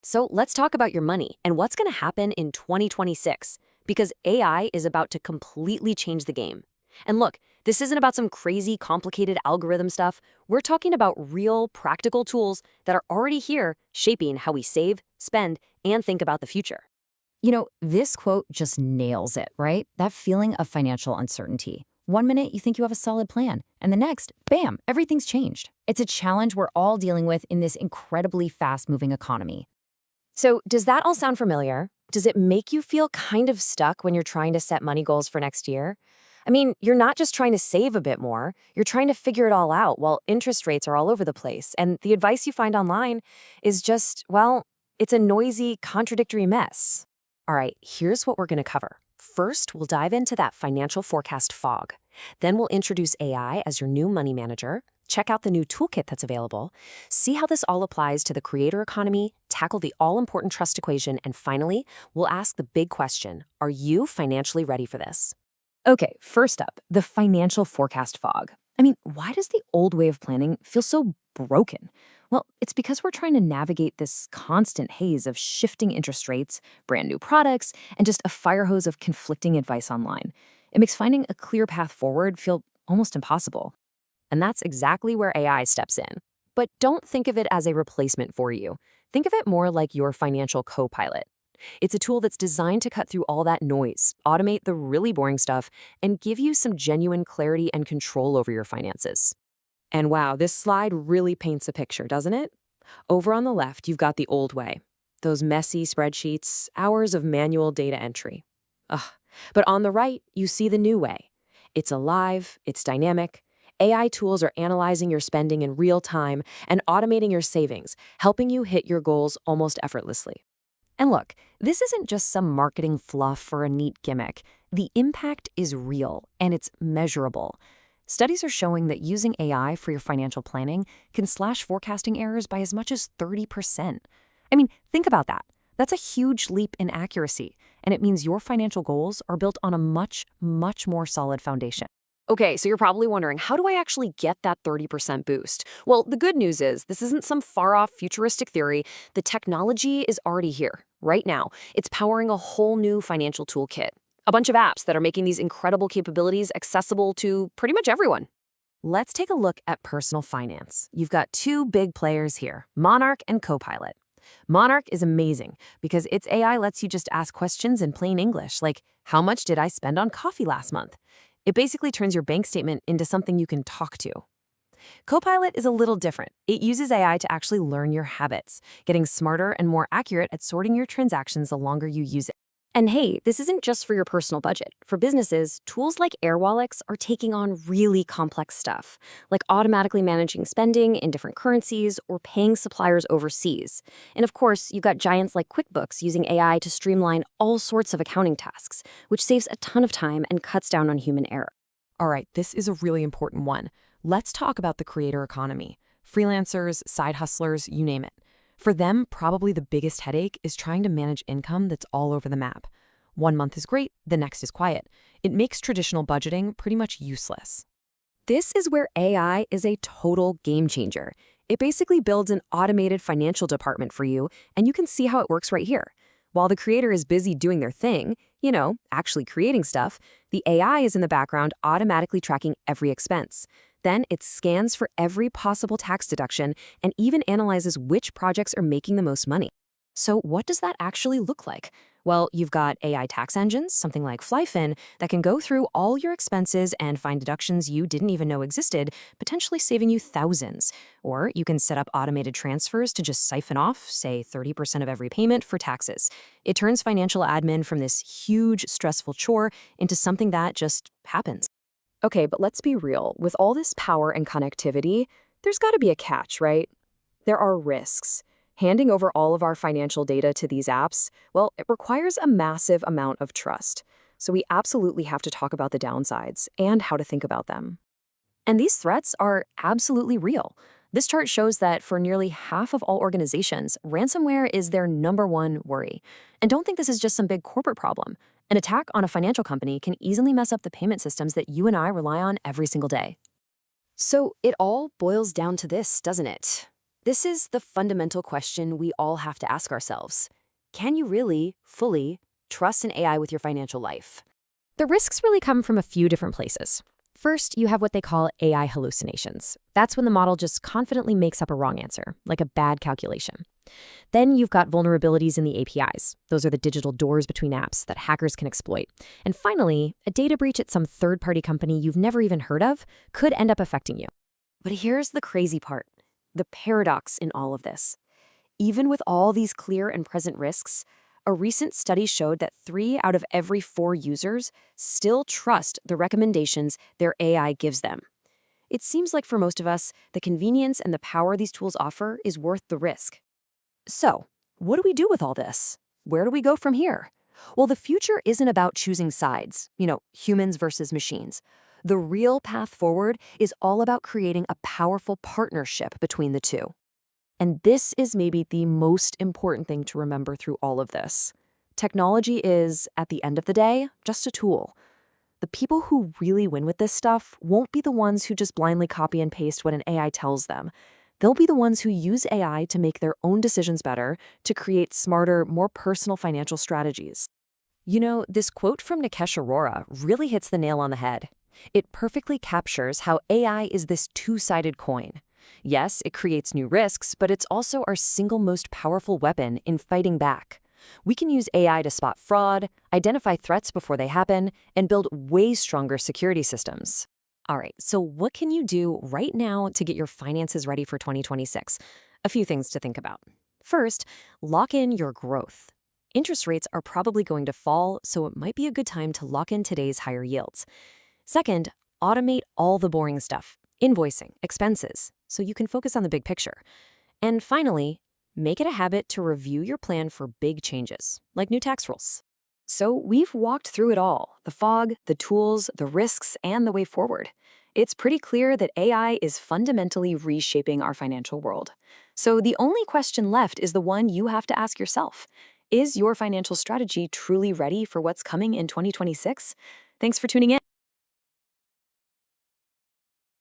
So let's talk about your money and what's going to happen in 2026, because AI is about to completely change the game. And look, this isn't about some crazy, complicated algorithm stuff. We're talking about real, practical tools that are already here, shaping how we save, spend, and think about the future. This quote just nails it, right? That feeling of financial uncertainty. One minute you think you have a solid plan, and the next, bam, everything's changed. It's a challenge we're all dealing with in this incredibly fast-moving economy. So, does that all sound familiar? Does it make you feel kind of stuck when you're trying to set money goals for next year? I mean, you're not just trying to save a bit more, you're trying to figure it all out while interest rates are all over the place. And the advice you find online is just, well, it's a noisy, contradictory mess. All right, here's what we're going to cover. First, we'll dive into that financial forecast fog. Then we'll introduce AI as your new money manager, check out the new toolkit that's available, see how this all applies to the creator economy, tackle the all-important trust equation, and finally, we'll ask the big question, are you financially ready for this? Okay, first up, the financial forecast fog. I mean, why does the old way of planning feel so broken? Well, it's because we're trying to navigate this constant haze of shifting interest rates, brand new products, and just a fire hose of conflicting advice online. It makes finding a clear path forward feel almost impossible. And that's exactly where AI steps in. But don't think of it as a replacement for you. Think of it more like your financial co-pilot. It's a tool that's designed to cut through all that noise, automate the really boring stuff, and give you some genuine clarity and control over your finances. And wow, this slide really paints a picture, doesn't it? Over on the left, you've got the old way. Those messy spreadsheets, hours of manual data entry. Ugh. But on the right, you see the new way. It's alive, it's dynamic. AI tools are analyzing your spending in real time and automating your savings, helping you hit your goals almost effortlessly. And look, this isn't just some marketing fluff or a neat gimmick. The impact is real and it's measurable. Studies are showing that using AI for your financial planning can slash forecasting errors by as much as 30%. I mean, think about that. That's a huge leap in accuracy, and it means your financial goals are built on a much, much more solid foundation. Okay, so you're probably wondering, how do I actually get that 30% boost? Well, the good news is this isn't some far-off futuristic theory. The technology is already here, right now. It's powering a whole new financial toolkit. A bunch of apps that are making these incredible capabilities accessible to pretty much everyone. Let's take a look at personal finance. You've got two big players here, Monarch and Copilot. Monarch is amazing because its AI lets you just ask questions in plain English, like, how much did I spend on coffee last month? It basically turns your bank statement into something you can talk to. Copilot is a little different. It uses AI to actually learn your habits, getting smarter and more accurate at sorting your transactions the longer you use it. And hey, this isn't just for your personal budget. For businesses, tools like AirWallets are taking on really complex stuff, like automatically managing spending in different currencies or paying suppliers overseas. And of course, you've got giants like QuickBooks using AI to streamline all sorts of accounting tasks, which saves a ton of time and cuts down on human error. All right, this is a really important one. Let's talk about the creator economy. Freelancers, side hustlers, you name it. For them, probably the biggest headache is trying to manage income that's all over the map. One month is great, the next is quiet. It makes traditional budgeting pretty much useless. This is where AI is a total game changer. It basically builds an automated financial department for you, and you can see how it works right here. While the creator is busy doing their thing, actually creating stuff, the AI is in the background automatically tracking every expense. Then it scans for every possible tax deduction and even analyzes which projects are making the most money. So what does that actually look like? Well, you've got AI tax engines, something like Flyfin, that can go through all your expenses and find deductions you didn't even know existed, potentially saving you thousands. Or you can set up automated transfers to just siphon off, say, 30% of every payment for taxes. It turns financial admin from this huge, stressful chore into something that just happens. Okay, but let's be real. With all this power and connectivity, there's got to be a catch, right? There are risks. Handing over all of our financial data to these apps, well, it requires a massive amount of trust. So we absolutely have to talk about the downsides and how to think about them. And these threats are absolutely real. This chart shows that for nearly half of all organizations, ransomware is their #1 worry. And don't think this is just some big corporate problem. An attack on a financial company can easily mess up the payment systems that you and I rely on every single day. So it all boils down to this, doesn't it? This is the fundamental question we all have to ask ourselves. Can you really, fully, trust an AI with your financial life? The risks really come from a few different places. First, you have what they call AI hallucinations. That's when the model just confidently makes up a wrong answer, like a bad calculation. Then you've got vulnerabilities in the APIs. Those are the digital doors between apps that hackers can exploit. And finally, a data breach at some third-party company you've never even heard of could end up affecting you. But here's the crazy part, the paradox in all of this. Even with all these clear and present risks, a recent study showed that 3 out of every 4 users still trust the recommendations their AI gives them. It seems like for most of us, the convenience and the power these tools offer is worth the risk. So, what do we do with all this? Where do we go from here? Well, the future isn't about choosing sides, humans versus machines. The real path forward is all about creating a powerful partnership between the two. And this is maybe the most important thing to remember through all of this. Technology is, at the end of the day, just a tool. The people who really win with this stuff won't be the ones who just blindly copy and paste what an AI tells them. They'll be the ones who use AI to make their own decisions better, to create smarter, more personal financial strategies. This quote from Nikesh Arora really hits the nail on the head. It perfectly captures how AI is this two-sided coin. Yes, it creates new risks, but it's also our single most powerful weapon in fighting back. We can use AI to spot fraud, identify threats before they happen, and build way stronger security systems. All right, so what can you do right now to get your finances ready for 2026? A few things to think about. First, lock in your growth. Interest rates are probably going to fall, so it might be a good time to lock in today's higher yields. Second, automate all the boring stuff, invoicing, expenses, so you can focus on the big picture. And finally, make it a habit to review your plan for big changes, like new tax rules. So we've walked through it all, the fog, the tools, the risks, and the way forward. It's pretty clear that AI is fundamentally reshaping our financial world. So the only question left is the one you have to ask yourself. Is your financial strategy truly ready for what's coming in 2026? Thanks for tuning in.